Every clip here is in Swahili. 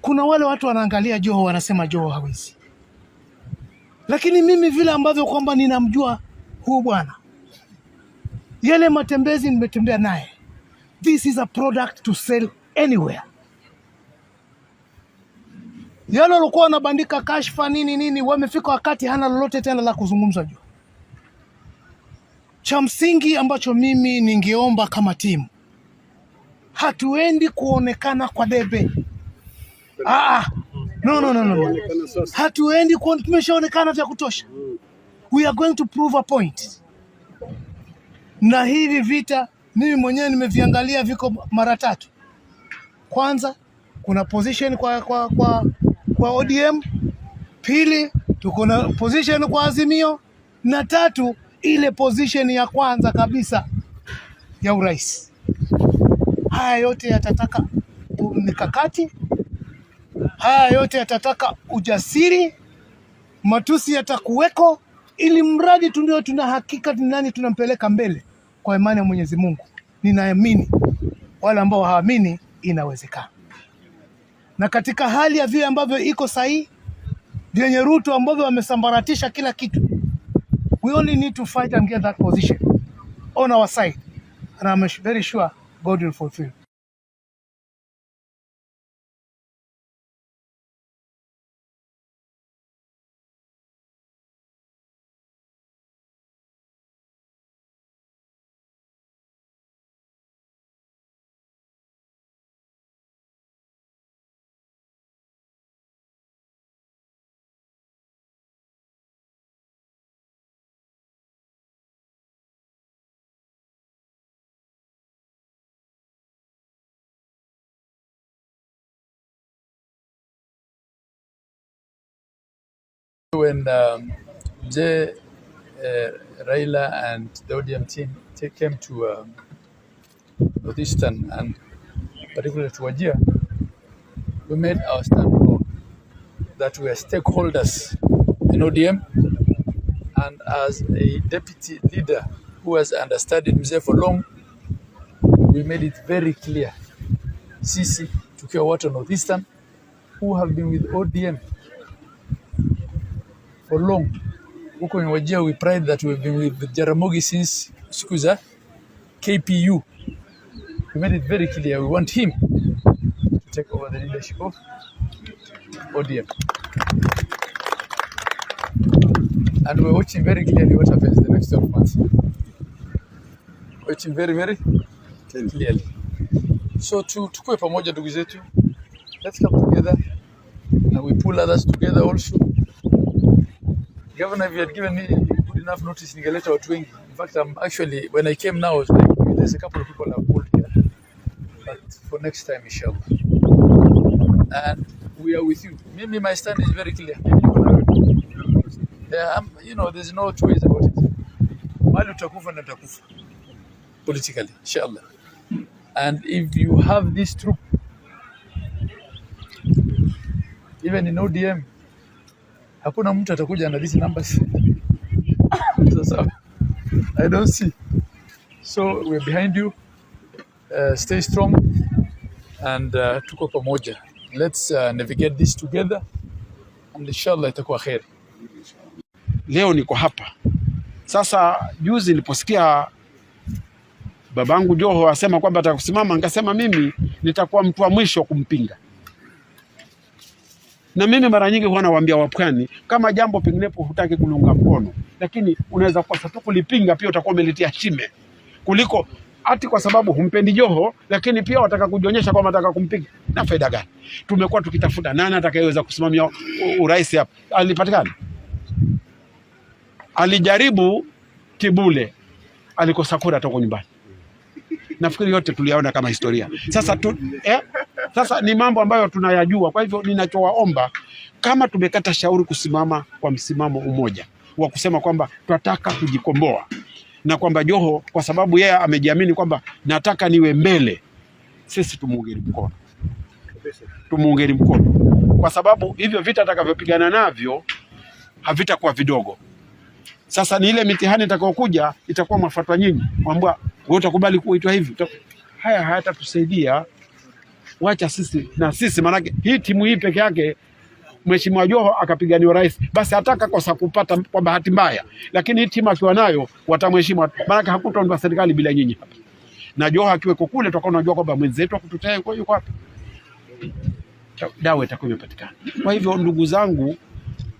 kuna wale watu wanaangalia Joho wanasema Joho hawezi. Lakini mimi vile ambavyo kwamba ninamjua huyu bwana, yale matembezi nimetembea naye, this is a product to sell anywhere. Yale walikuwa wanabandika kashfa nini, wamefika wakati hana lolote tena la kuzungumza juu. Cha msingi ambacho mimi ningeomba kama timu, hatuendi kuonekana kwa debe. No. Hatuendi tumeshaonekana vya kutosha. We are going to prove a point. Na hivi vita mimi mwenyewe nimeviangalia viko mara 3. Kwanza kuna position kwa ODM, pili tuko na position kwa Azimio, na 3 ile position ya kwanza kabisa ya urais. Haya yote yatataka mikakati, haya yote yatataka ujasiri, matusi yatakuweko, ili mradi tu ndio tuna hakika ni nani tunampeleka mbele kwa imani ya Mwenyezi Mungu. Ninaamini wale ambao haamini inawezekana. Na katika hali ya vile ambavyo iko sahihi, vyenye Ruto ambavyo wamesambaratisha kila kitu, we only need to fight and get that position on our side, and I'm very sure God will fulfill. When Raila and the ODM team came to Northeastern and particularly to Wajir, we made our stand known that we are stakeholders in ODM, and as a deputy leader who has understudied Mzee for long, we made it very clear, sisi tukiwa watu Northeastern who have been with ODM for long. Huko in Wajir, we pride that we've been with Jaramogi since siku za KPU. We made it very clear we want him to take over the leadership of ODM. And we're watching very clearly what happens in the next 12 months. Watching very, very clearly. So tukue pamoja ndugu zetu. Let's come together and we pull others together also. Governor, if you had given me good enough notice, ningeleta watu wengi. In fact, actually, when I came now, I was like, there's a couple of people I've pulled here. But for next time, inshallah. And we are with you. Maybe my stand is very clear. There's no choice about it. Mali utakufa na utakufa. Politically, inshallah. And if you have this troop, even in ODM, hakuna mtu atakuja na these numbers. So I don't see. So we're behind you. Stay strong and tuko pamoja. Let's navigate this together and inshallah itakuwa khair. Leo niko hapa. Sasa juzi niliposikia babangu Joho asema kwamba atakusimama, nikasema mimi nitakuwa mtu wa mwisho kumpinga. Na mimi mara nyingi huwa nawaambia wapwani, kama jambo penginepo hutaki kulunga mkono, lakini unaweza kwa sababu kulipinga pia utakuwa umelitia shime. Kuliko ati kwa sababu humpendi Joho, lakini pia wataka kujionyesha kwamba nataka kumpiga. Na faida gani? Tumekuwa tukitafuta nani atakayeweza kusimamia urais hapa. Alipatikana. Alijaribu Kibule, alikosa kura toka nyumbani. Nafikiri yote tuliyaona kama historia. Sasa ni mambo ambayo tunayajua. Kwa hivyo ninachowaomba, kama tumekata shauri kusimama kwa msimamo umoja wa kusema kwamba tunataka kujikomboa, na kwamba Joho kwa sababu yeye amejiamini kwamba nataka niwe mbele, sisi tumuungeni mkono. Tumuungeni mkono. Kwa sababu hivyo vita atakavyopigana navyo havitakuwa vidogo. Sasa ni ile mitihani itakayokuja itakuwa mafatwa nyingi. Kwamba wewe utakubali kuitwa hivi. Haya hayatatusaidia. wacha sisi manake hii timu hii peke yake Mheshimiwa Joho akapiganiwa rais, basi hataka kosa kupata kwa bahati mbaya, lakini hii timu akiwa nayo watamheshimu, maana hakutaondoa serikali bila nyinyi hapa. Na Joho akiweko kule tutakuwa tunajua kwamba mwenzetu akututea yuko wapi, dawa itakuwa imepatikana. Kwa hivyo ndugu zangu,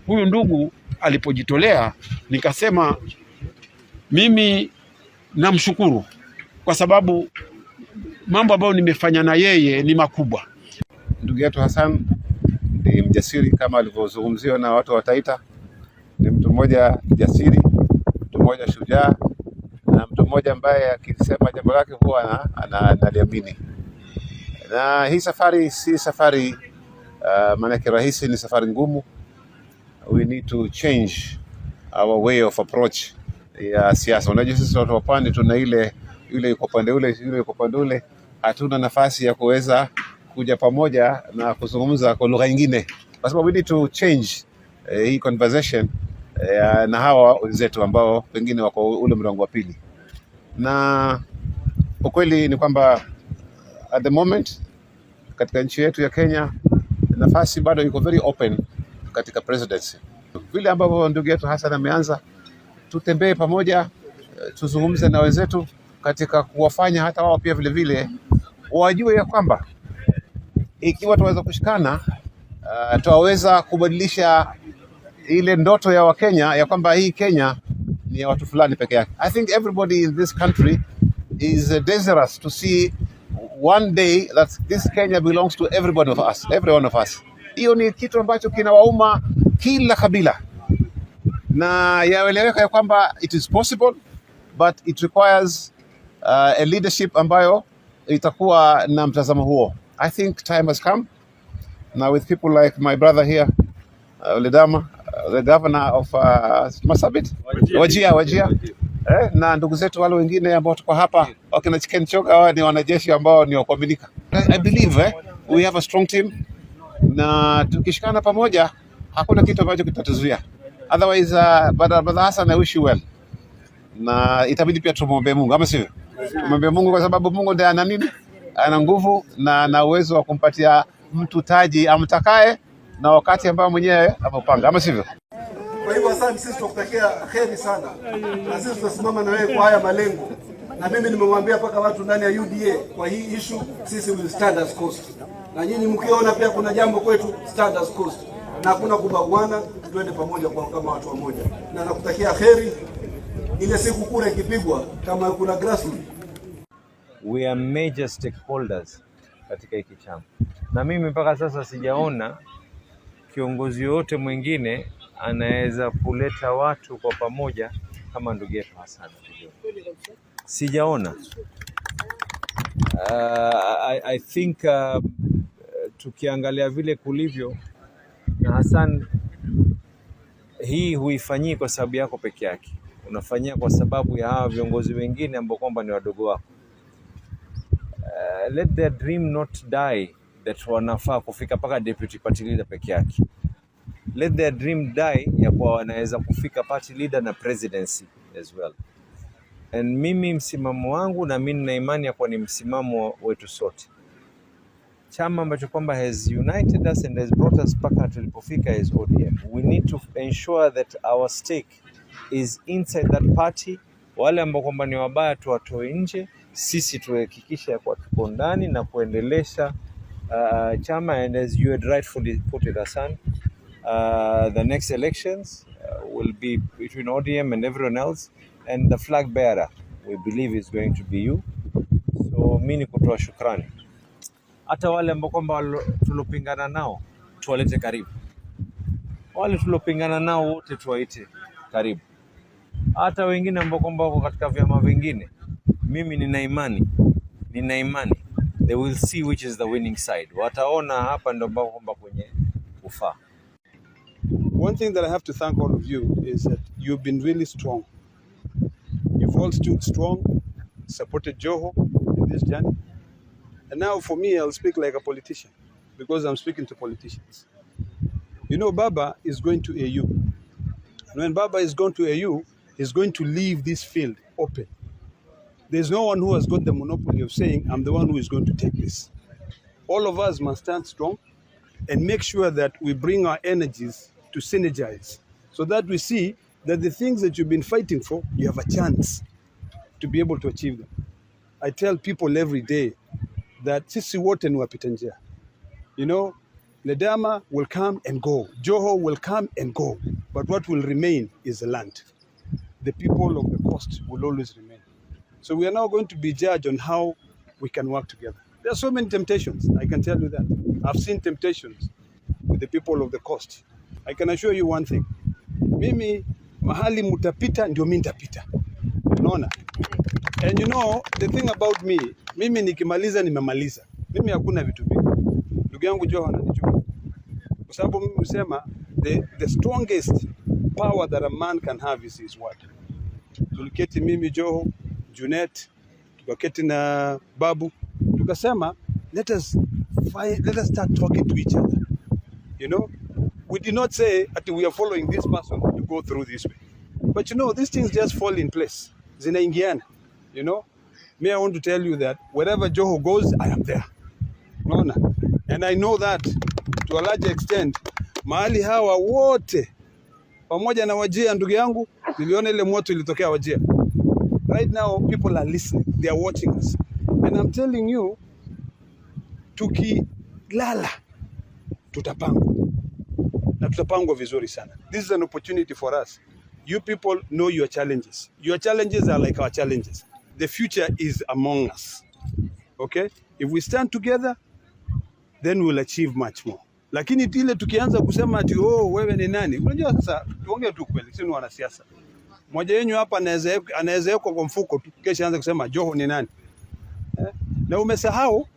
huyu ndugu alipojitolea, nikasema mimi namshukuru kwa sababu mambo ambayo nimefanya na yeye ni makubwa. Ndugu yetu Hassan ni mjasiri kama alivyozungumziwa na watu wa Taita. Ni mtu mmoja jasiri, mtu mmoja shujaa, na mtu mmoja ambaye akisema jambo lake huwa analiamini. Na hii safari si safari maana rahisi, ni safari ngumu. We need to change our way of approach ya siasa. Unajua sisi watu wa pwani tuna yule yuko pande ule, yule yuko pande ule, hatuna nafasi ya kuweza kuja pamoja na kuzungumza kwa lugha nyingine, kwa sababu we need to change hii conversation na hawa wenzetu ambao pengine wako ule mlango wa pili. Na ukweli ni kwamba at the moment katika nchi yetu ya Kenya nafasi bado iko very open katika presidency. Vile ambavyo ndugu yetu Hassan ameanza, tutembee pamoja, tuzungumze na wenzetu katika kuwafanya hata wao pia vile vile wajue ya kwamba ikiwa tuweza kushikana tutaweza kubadilisha ile ndoto ya Wakenya ya kwamba hii Kenya ni ya watu fulani peke yake. I think everybody in this country is desirous to see one day that this Kenya belongs to every one of us. Hiyo ni kitu ambacho kinawauma kila kabila, na yaeleweka ya kwamba it is possible, but it requires a leadership ambayo itakuwa na mtazamo huo. I think time has come now with people like my brother here, Ledama, the governor of Masabit, Wajia. Na ndugu zetu wale wengine ambao tuko hapa, wakina Chicken Choga, hawa ni wanajeshi ambao ni wa kuaminika. I believe we have a strong team, na tukishikana pamoja hakuna kitu ambacho kitatuzuia. Otherwise brother Hassan, I wish you well. Na itabidi pia tumwombe Mungu, ama sivyo? Tumwombe Mungu kwa sababu Mungu ndiye ana nini? Ana nguvu na ana uwezo wa kumpatia mtu taji amtakaye na wakati ambao mwenyewe amepanga, ama sivyo? Kwa hivyo Hassan, sisi tunakutakia kheri sana, na sisi tutasimama na wewe kwa haya malengo. Na mimi nimemwambia paka watu ndani ya UDA kwa hii issue, sisi will stand as coast. Na nyinyi mkiona pia kuna jambo kwetu, stand as coast. Na hakuna kubaguana, tuende pamoja kwa kama watu wamoja. Na nakutakia kheri. Ile siku kura ikipigwa kama kuna grassroots. We are major stakeholders katika hiki chama. Na mimi mpaka sasa sijaona kiongozi yote mwingine anaweza kuleta watu kwa pamoja kama ndugu yetu Hassan. Sijaona. I think tukiangalia vile kulivyo na Hassan, hii huifanyii kwa sababu yako peke yake. Unafanyia kwa sababu ya hawa viongozi wengine ambao kwamba ni wadogo wako. Let their dream not die that wanafaa kufika paka deputy party leader peke yake. Let their dream die ya kwa wanaweza kufika party leader na presidency as well. And mimi msimamo wangu, na mimi na imani ya kwa ni msimamo wetu sote. Chama ambacho kwamba has united us and has brought us paka tulipofika is ODM. We need to ensure that our stake is inside that party. Wale ambao kwamba ni wabaya tuwatoe nje, sisi tuhakikisha kwa tuko ndani na kuendelesha chama. And as you had rightfully put it, Hassan, the next elections will be between ODM and everyone else, and the flag bearer we believe is going to be you. So mimi ni kutoa shukrani. Hata wale ambao kwamba tulopingana nao tuwalete karibu. Wale tulopingana nao wote tuwaite karibu. Hata wengine ambao kwamba wako katika vyama vingine, mimi nina imani they will see which is the winning side. Wataona hapa ndio ambao kwamba kwenye kufaa. One thing that I have to thank all of you is that you've been really strong. You've all stood strong, supported Joho in this journey. And now for me, I'll speak like a politician because I'm speaking to politicians. You know, Baba is going to AU. And when Baba is going to AU, he's going to leave this field open. There's no one who has got the monopoly of saying, I'm the one who is going to take this. all of us must stand strong and make sure that we bring our energies to synergize so that we see that the things that you've been fighting for, you have a chance to be able to achieve them. I tell people every day that sisi wote ni wapita njia. You know, Ledama will come and go. Joho will come and go. But what will remain is the land. The people of the coast will always remain. So we are now going to be judged on how we can work together. There are so many temptations, I can tell you that. I've seen temptations with the people of the coast. I can assure you one thing. Mimi, mahali mutapita, ndio mimi nitapita. Unaona? And you know, the thing about me, mimi nikimaliza nimemaliza. Mimi hakuna vitu vingi. Ndugu yangu Joho ananijua. Kwa sababu mimi husema the strongest power that a man can have is his word. Tuliketi mimi Joho, Junet, tukaketi na Babu, tukasema let us start talking to each other. You know, we did not say that we are following this person to go through this way. But you know, these things just fall in place. Zinaingiana. You know, me, I want to tell you that wherever Joho goes, I am there. No. And I know that to a large extent, mahali hawa wote pamoja na Wajia, ndugu yangu, niliona ile moto ilitokea Wajia. Right now, people are listening. They are watching us. And I'm telling you, tukilala, tutapangwa. Na tutapangwa vizuri sana. This is an opportunity for us. You people know your challenges. Your challenges are like our challenges. The future is among us. Okay? If we stand together, then we'll achieve much more. Lakini ile tukianza kusema ati wewe ni nani? Unajua sasa tuongee tu kweli, sisi ni wanasiasa. Mmoja wenu hapa anaweza kwa mfuko tu kesho anza kusema Joho ni nani? Na umesahau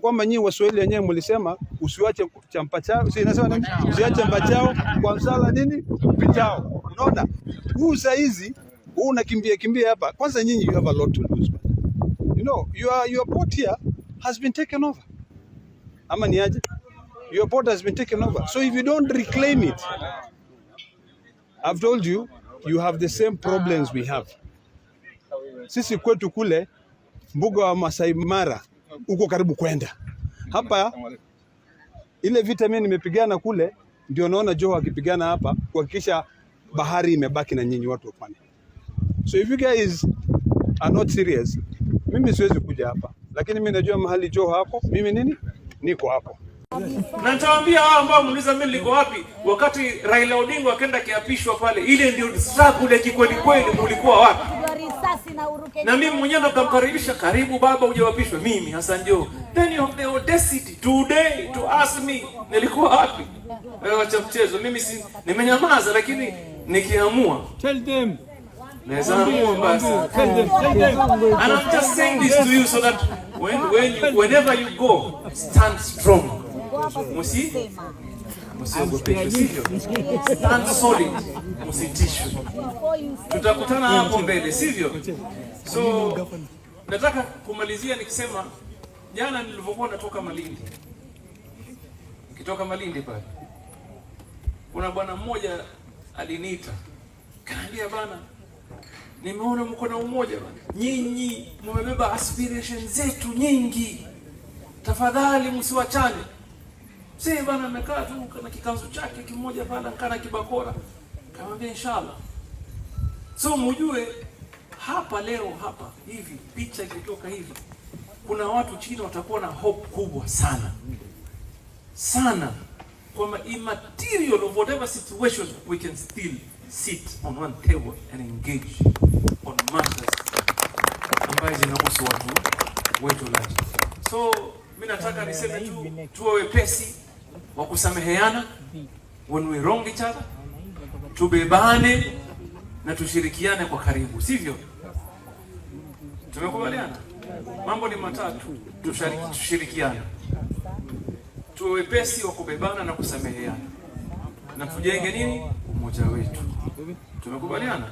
kwamba nyinyi Waswahili wenyewe mlisema usiwache champa chao, si inasema nini? Usiache champa chao kwa msala nini? Pichao. Unaona? Huu saizi unakimbia hapa. Kwanza nyinyi you have a lot to lose. You know, your port here has been taken over. Ama ni aje? Your port has been taken over. So if you don't reclaim it, I've told you, you have the same problems we have. Sisi kwetu kule mbuga wa Masai Mara uko karibu kwenda. Hapa ile vita mimi nimepigana kule ndio naona Joho akipigana hapa kuhakikisha bahari imebaki na nyinyi watu wa pwani. So if you guys are not serious, mimi siwezi kuja hapa. Lakini mimi najua mahali Joho hapo, mimi niko hapo. Na nitawaambia hao ambao muuliza mimi niko wapi wakati Raila Odinga akaenda kiapishwa pale, ile ndio struggle ya kweli kweli, mlikuwa wapi? Na mimi mwenyewe nikamkaribisha, karibu baba hujawapishwa, mimi Hassan Joho. Then you have the audacity today to ask me nilikuwa wapi? Wewe acha mchezo, mimi si nimenyamaza, lakini nikiamua Tell them. And I'm just saying this to you so that whenever you go, stand strong. Msiogopeshwe, sivyo? Stand solid, msitishwe. Tutakutana hapo mbele, sivyo? So nataka kumalizia nikisema jana nilipokuwa natoka Malindi. Nikitoka Malindi pale, kuna bwana mmoja aliniita. Kaniambia bana, nimeona mko na umoja bana. Nyinyi mmebeba aspirations zetu nyingi. Tafadhali msiwachane. Sasa bana amekaa tu na kikanzu chake kimoja pale kana kibakora. Kamwambia inshallah. So mjue hapa leo hapa hivi picha ikitoka hivi kuna watu chini watakuwa na hope kubwa sana. Sana kwamba immaterial of whatever situation we can still sit on one table and engage on matters ambayo zinahusu watu wetu laji. So mimi nataka niseme tu tuwe wepesi wa kusameheana when we wrong each other, tubebane na tushirikiane kwa karibu, sivyo? Tumekubaliana? Mambo ni matatu, tushirikiane. Tuwe wepesi wa kubebana na kusameheana. Na tujenge nini? Umoja wetu. Tumekubaliana?